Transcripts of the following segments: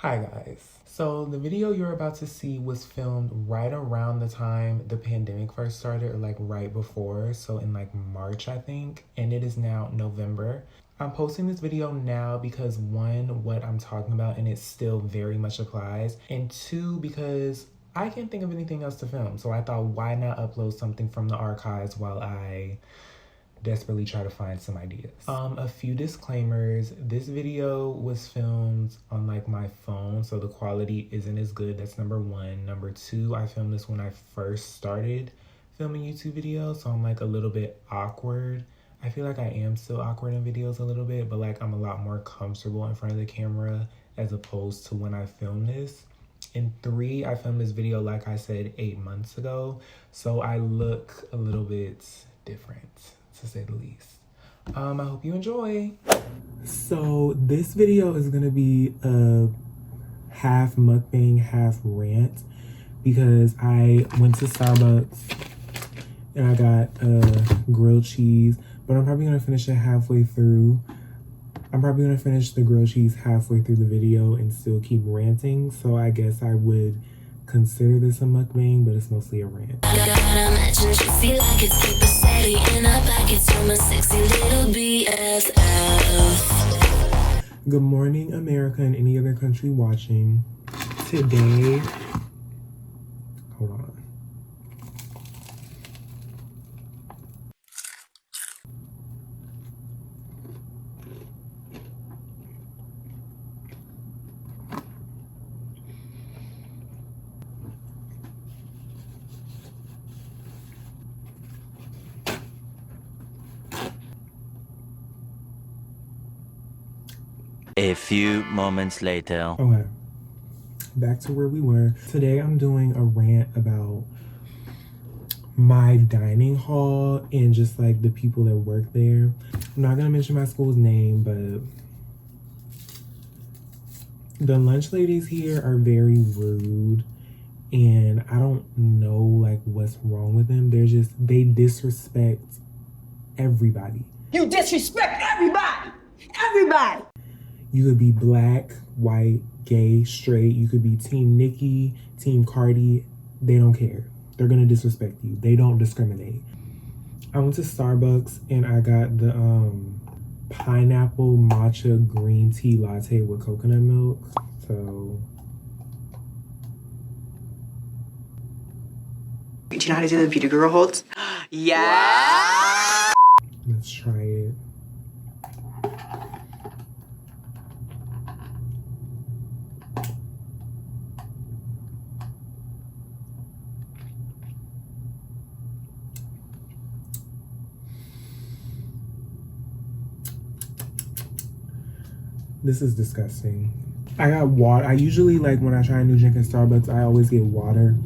Hi guys. So the video you're about to see was filmed right around the time the pandemic first started, or like right before, so in like March I think, and it is now November. I'm posting this video now because one, what I'm talking about and it still very much applies, and two, because I can't think of anything else to film, so I thought why not upload something from the archives while I desperately try to find some ideas. A few disclaimers. This video was filmed on like my phone, so the quality isn't as good. That's number one. Number two, I filmed this when I first started filming YouTube videos, so I'm like a little bit awkward. I feel like I am still awkward in videos a little bit, but like I'm a lot more comfortable in front of the camera as opposed to when I filmed this. And three, I filmed this video, like I said, 8 months ago, so I look a little bit different, to say the least. I hope you enjoy. So this video is gonna be a half mukbang, half rant, because I went to Starbucks and I got grilled cheese, but I'm probably gonna finish it halfway through. I'm probably gonna finish the grilled cheese halfway through the video and still keep ranting, so I guess I would consider this a mukbang, but it's mostly a rant. Good morning, America, and any other country watching. Today, hold on. A few moments later. Okay, back to where we were. Today I'm doing a rant about my dining hall and just like the people that work there. I'm not gonna mention my school's name, but the lunch ladies here are very rude, and I don't know like what's wrong with them. They disrespect everybody. You disrespect everybody! Everybody! You could be black, white, gay, straight. You could be Team Nikki, Team Cardi. They don't care. They're gonna disrespect you. They don't discriminate. I went to Starbucks and I got the pineapple matcha green tea latte with coconut milk. So Do you know how to do the beauty girl holds? Yeah! let's try it. This is disgusting. I got water. I usually, like, when I try a new drink at Starbucks, I always get water.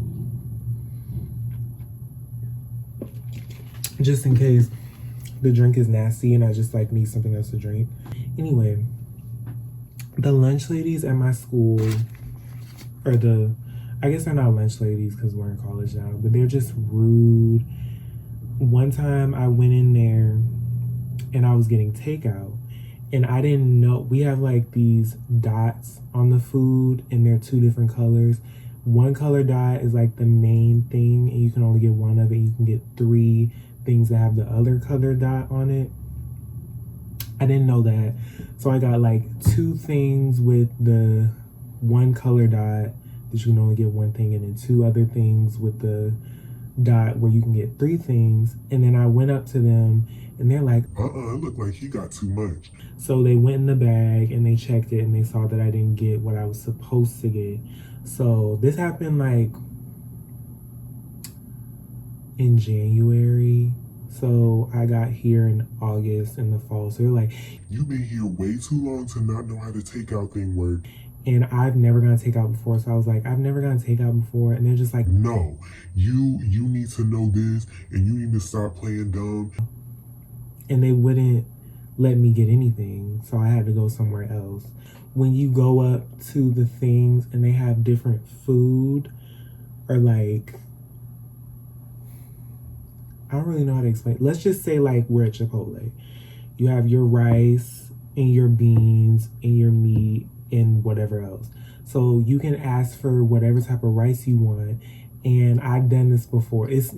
Just in case the drink is nasty and I just, like, need something else to drink. Anyway, the lunch ladies at my school, I guess they're not lunch ladies because we're in college now, but they're just rude. One time I went in there and I was getting takeout. And I didn't know, we have like these dots on the food and they're two different colors. One color dot is like the main thing and you can only get one of it. You can get 3 things that have the other color dot on it. I didn't know that. So I got like 2 things with the one color dot that you can only get one thing, and then 2 other things with the dot where you can get 3 things. And then I went up to them and they're like, it looked like he got too much. So they went in the bag and they checked it and they saw that I didn't get what I was supposed to get. So this happened like in January. So I got here in August in the fall. So they're like, You've been here way too long to not know how the takeout thing works. and I've never gone to takeout before. So I was like, I've never gone to takeout before. And they're just like, No, you need to know this and you need to stop playing dumb. and they wouldn't let me get anything, so I had to go somewhere else. When you go up to the things and they have different food, or like, I don't really know how to explain. Let's just say like we're at Chipotle. You have your rice and your beans and your meat and whatever else. So you can ask for whatever type of rice you want. And I've done this before. It's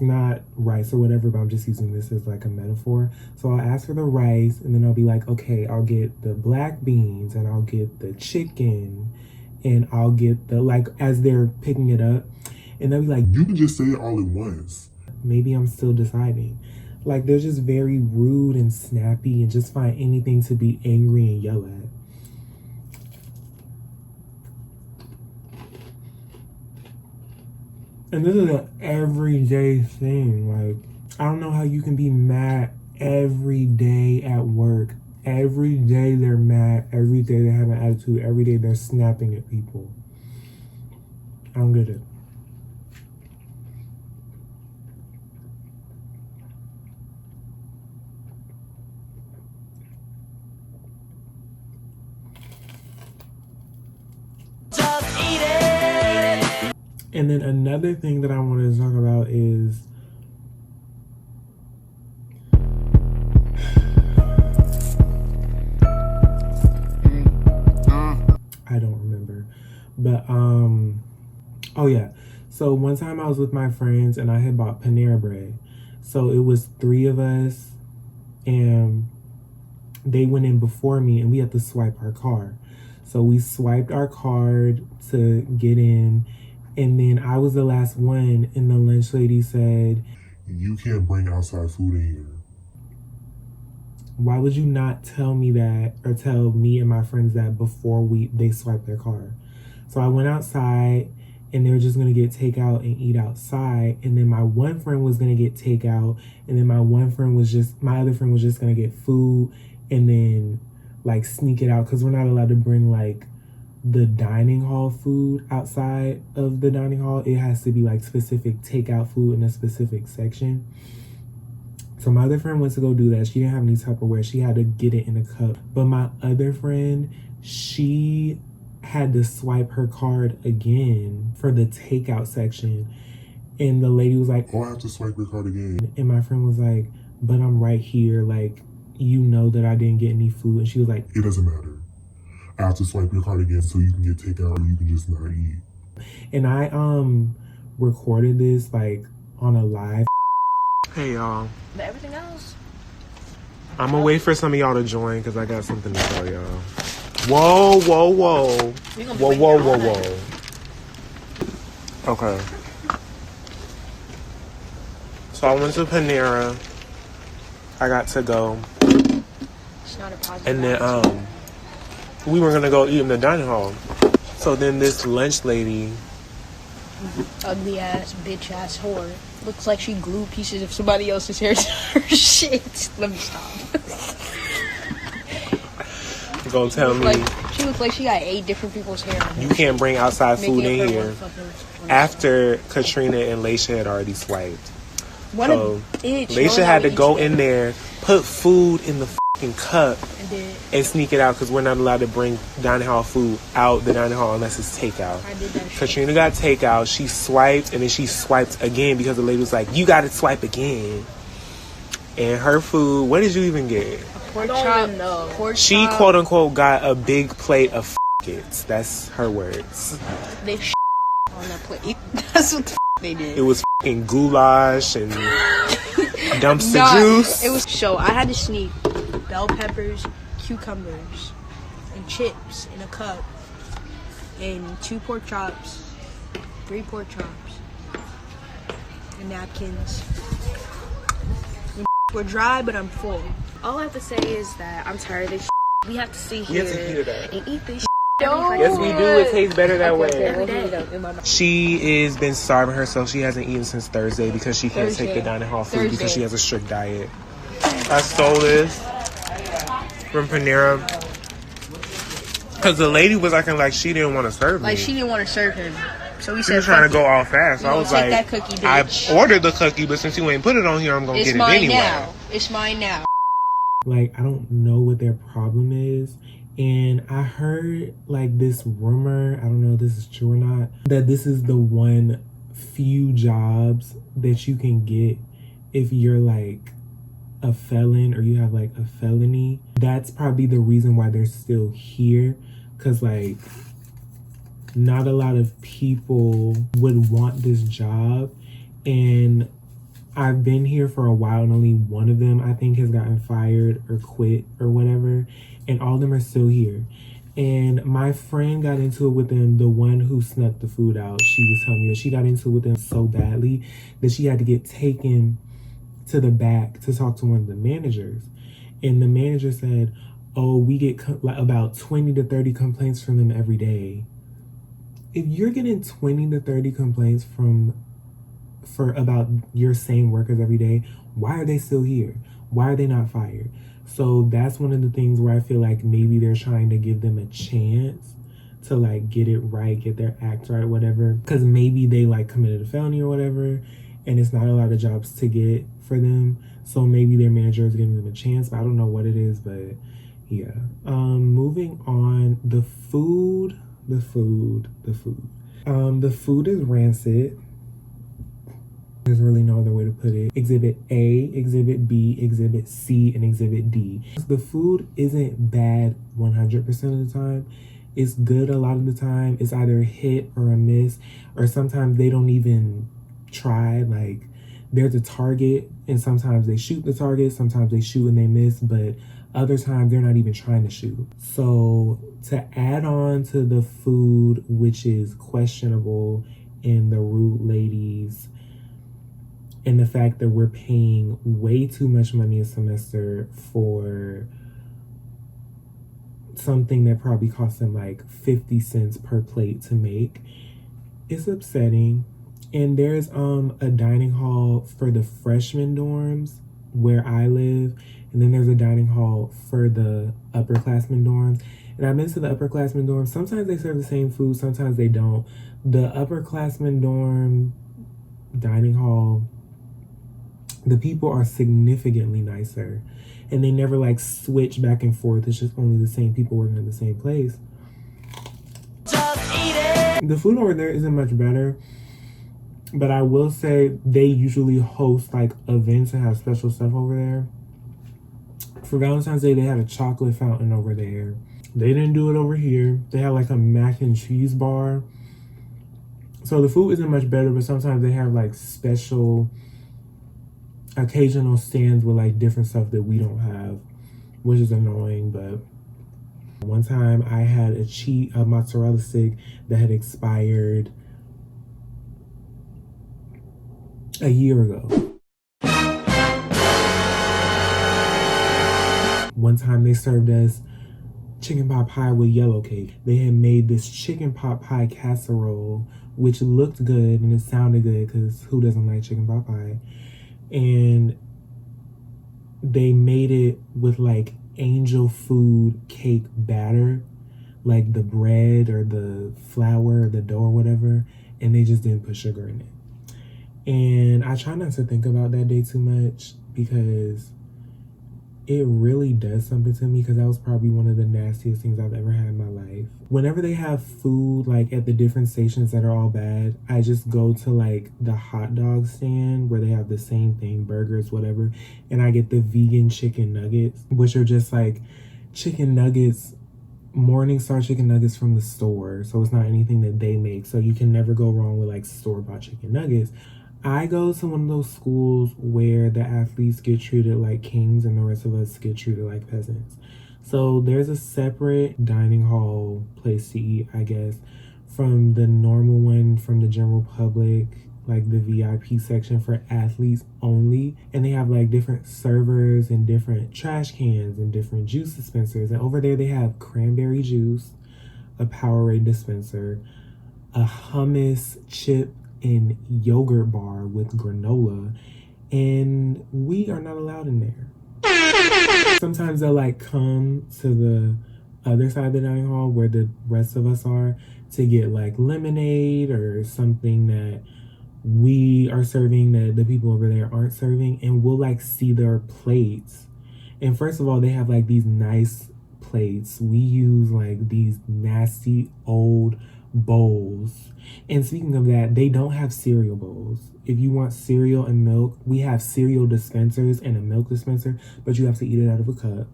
not rice or whatever, but I'm just using this as like a metaphor. So I'll ask for the rice, and then I'll be like, okay, I'll get the black beans, and I'll get the chicken, and I'll get the, like, as they're picking it up. And they'll be like, You can just say it all at once. maybe I'm still deciding. Like, they're just very rude and snappy and just find anything to be angry and yell at. And this is an everyday thing. Like, I don't know how you can be mad every day at work. Every day they're mad. Every day they have an attitude. Every day they're snapping at people. I don't get it. And then another thing that I wanted to talk about is I don't remember. But oh yeah. So one time I was with my friends and I had bought Panera Bread. So it was 3 of us and they went in before me and we had to swipe our card. So we swiped our card to get in. And then I was the last one, and the lunch lady said, You can't bring outside food in here. why would you not tell me that, or tell me and my friends that before they swiped their card? So I went outside, and they were just gonna get takeout and eat outside. And then my one friend was gonna get takeout, and then my other friend was just gonna get food, and then like sneak it out, because we're not allowed to bring like the dining hall food outside of the dining hall. It has to be like specific takeout food in a specific section. So my other friend went to go do that. She didn't have any Tupperware. She had to get it in a cup. But my other friend, she had to swipe her card again for the takeout section. And the lady was like, Oh, I have to swipe your card again. and my friend was like, but I'm right here. Like, you know that I didn't get any food. And she was like, It doesn't matter. I have to swipe your card again so you can get takeout or you can just not eat. and I recorded this like on a live. Hey y'all. But everything else, I'm gonna wait for some of y'all to join because I got something to tell y'all. Whoa, whoa, whoa. we gonna be Whoa, waiting whoa, all whoa, night. whoa. Okay. So I went to Panera. I got to go. It's not a positive. And then we were gonna go eat in the dining hall. So then this lunch lady, Ugly ass, bitch ass whore. Looks like she glued pieces of somebody else's hair to her shit. Let me stop. gonna tell me She looked like she got 8 different people's hair on her. you can't bring outside food Making in her here one fucking- after Katrina and Leisha had already swiped. What So a bitch. Leisha had to go in there, put food in the fucking cup, And did. and sneak it out because we're not allowed to bring dining hall food out the dining hall unless it's takeout. I did that shit. Katrina got takeout. She swiped, and then she swiped again because the lady was like, "You got to swipe again." And her food, what did you even get? Pork don't chop. even know. Pork She chop. quote unquote got a big plate of f***its. That's her words. They on that plate. That's what the they did. It was fucking goulash and dumpster Nah, juice. It was so I had to sneak bell peppers, cucumbers, and chips in a cup, and 2 pork chops, 3 pork chops, and napkins. And we're dry, but I'm full. All I have to say is that I'm tired of this. We have to sit We here have to hear that. and eat this. Yes, we do. It tastes better that way. Every day. She has been starving herself. She hasn't eaten since Thursday because she can't take the Thursday. dining hall food because Thursday. she has a strict diet. I stole this from Panera because the lady was acting like she didn't want to serve me. Like she didn't want to serve him, so we She said, was trying to "Fuck go it. all fast. So You I gonna was take like, that cookie, I bitch. ordered the cookie, but since you ain't put it on here, I'm going to It's get it mine anyway. now. It's mine now." Like, I don't know what their problem is. And I heard like this rumor, I don't know if this is true or not, that this is the one few jobs that you can get if you're like a felon or you have like a felony. That's probably the reason why they're still here. because like not a lot of people would want this job, and I've been here for a while and only one of them I think has gotten fired or quit or whatever, and all of them are still here. And my friend got into it with them, the one who snuck the food out. She was telling me that she got into it with them so badly that she had to get taken to the back to talk to one of the managers. And the manager said, oh, we get like about 20 to 30 complaints from them every day. If you're getting 20 to 30 complaints for about your same workers every day, why are they still here? Why are they not fired? So that's one of the things where I feel like maybe they're trying to give them a chance to like get it right, get their act right, whatever. Because maybe they like committed a felony or whatever, and it's not a lot of jobs to get for them. So maybe their manager is giving them a chance, but I don't know what it is, but yeah. Moving on, the food is rancid. There's really no other way to put it. Exhibit A, Exhibit B, Exhibit C, and Exhibit D. The food isn't bad 100% of the time. It's good a lot of the time. It's either a hit or a miss, or sometimes they don't even try. Like, there's a target, and sometimes they shoot the target, sometimes they shoot and they miss, but other times they're not even trying to shoot. So to add on to the food, which is questionable, in the rude ladies, and the fact that we're paying way too much money a semester for something that probably costs them like 50 cents per plate to make, it's upsetting. And there's a dining hall for the freshman dorms where I live, and then there's a dining hall for the upperclassmen dorms. And I've been to the upperclassmen dorms. Sometimes they serve the same food, sometimes they don't. The upperclassmen dorm dining hall, the people are significantly nicer, and they never like switch back and forth. It's just only the same people working in the same place. Just eat it. The food over there isn't much better, but I will say they usually host like events and have special stuff over there. For Valentine's Day, they had a chocolate fountain over there. They didn't do it over here. They had like a mac and cheese bar. So the food isn't much better, but sometimes they have like special occasional stands with like different stuff that we don't have, which is annoying. But one time I had a mozzarella stick that had expired a year ago. One time they served us chicken pot pie with yellow cake. They had made this chicken pot pie casserole, which looked good and it sounded good because who doesn't like chicken pot pie? And they made it with like angel food cake batter, like the bread or the flour or the dough or whatever, and they just didn't put sugar in it. And I try not to think about that day too much because it really does something to me, because that was probably one of the nastiest things I've ever had in my life. Whenever they have food like at the different stations that are all bad, I just go to like the hot dog stand where they have the same thing, burgers, whatever, and I get the vegan chicken nuggets, which are just like chicken nuggets, Morningstar chicken nuggets from the store. So it's not anything that they make, so you can never go wrong with like store-bought chicken nuggets. I go to one of those schools where the athletes get treated like kings and the rest of us get treated like peasants. So there's a separate dining hall place to eat, I guess, from the normal one from the general public, like the VIP section for athletes only. And they have like different servers and different trash cans and different juice dispensers. And over there they have cranberry juice, a Powerade dispenser, a hummus, chip, and yogurt bar with granola, and we are not allowed in there. Sometimes they'll like come to the other side of the dining hall where the rest of us are to get like lemonade or something that we are serving that the people over there aren't serving, and we'll like see their plates. And first of all, they have like these nice plates. We use like these nasty old bowls. And speaking of that, they don't have cereal bowls. If you want cereal and milk, we have cereal dispensers and a milk dispenser, but you have to eat it out of a cup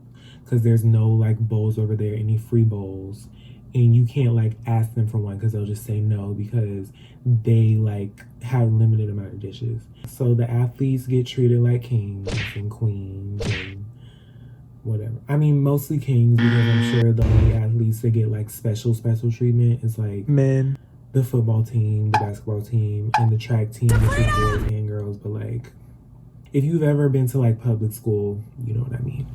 because there's no like bowls over there, any free bowls. and you can't like ask them for one because they'll just say no because they like have limited amount of dishes. So the athletes get treated like kings and queens and whatever. I mean, mostly kings, because I'm sure the only athletes that get like special treatment is like men, the football team, the basketball team, and the track team, which is boys and girls. But like, if you've ever been to like public school, you know what I mean.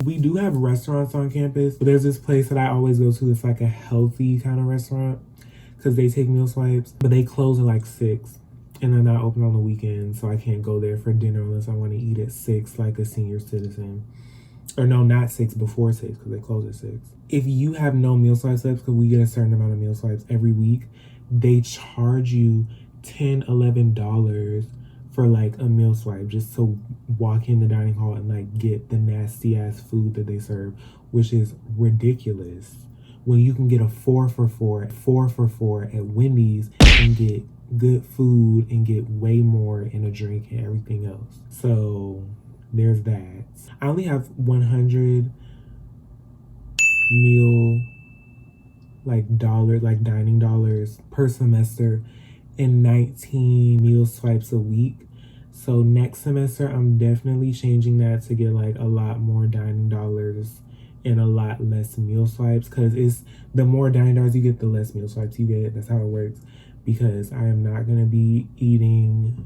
We do have restaurants on campus, but there's this place that I always go to. It's like a healthy kind of restaurant because they take meal swipes, but they close at like 6 and they're not open on the weekends. So I can't go there for dinner unless I want to eat at 6 like a senior citizen. Or no, not 6, before 6 because they close at 6. If you have no meal swipes left, because we get a certain amount of meal swipes every week, they charge you $10, $11 for like a meal swipe just to walk in the dining hall and like get the nasty ass food that they serve, which is ridiculous. When you can get a 4 for $4 at Wendy's and get good food and get way more in a drink and everything else. So there's that. I only have 100 meal dining dollars per semester and 19 meal swipes a week. So next semester I'm definitely changing that to get like a lot more dining dollars and a lot less meal swipes, because it's the more dining dollars you get, the less meal swipes you get. That's how it works, because I am not gonna be eating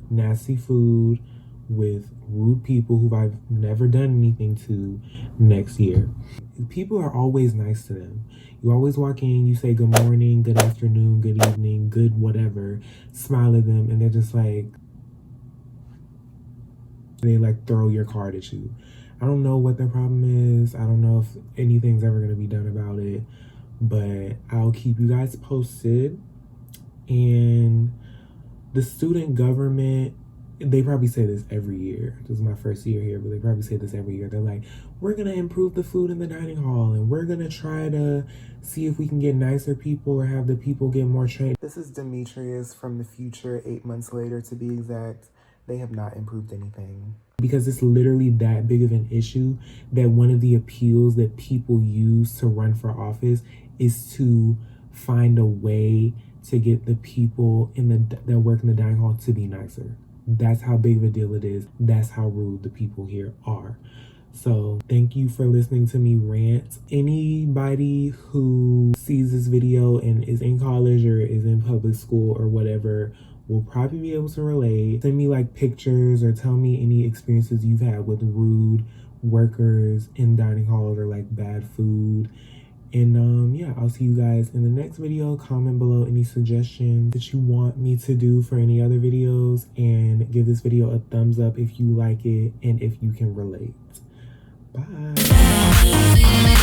nasty food with rude people who I've never done anything to next year. People are always nice to them. You always walk in, you say good morning, good afternoon, good evening, good whatever, smile at them, and they're just like, they like throw your card at you. I don't know what their problem is. I don't know if anything's ever gonna be done about it, but I'll keep you guys posted. And the student government, they probably say this every year. This is my first year here, but they probably say this every year. They're like, we're gonna improve the food in the dining hall, and we're gonna try to see if we can get nicer people or have the people get more trained. This is Demetrius from the future, 8 months later to be exact. They have not improved anything. Because it's literally that big of an issue that one of the appeals that people use to run for office is to find a way to get the people that work in the dining hall to be nicer. That's how big of a deal it is. That's how rude the people here are. So thank you for listening to me rant. Anybody who sees this video and is in college or is in public school or whatever will probably be able to relate. Send me like pictures or tell me any experiences you've had with rude workers in dining halls or like bad food. And yeah, I'll see you guys in the next video. Comment below any suggestions that you want me to do for any other videos, and give this video a thumbs up if you like it and if you can relate. Bye.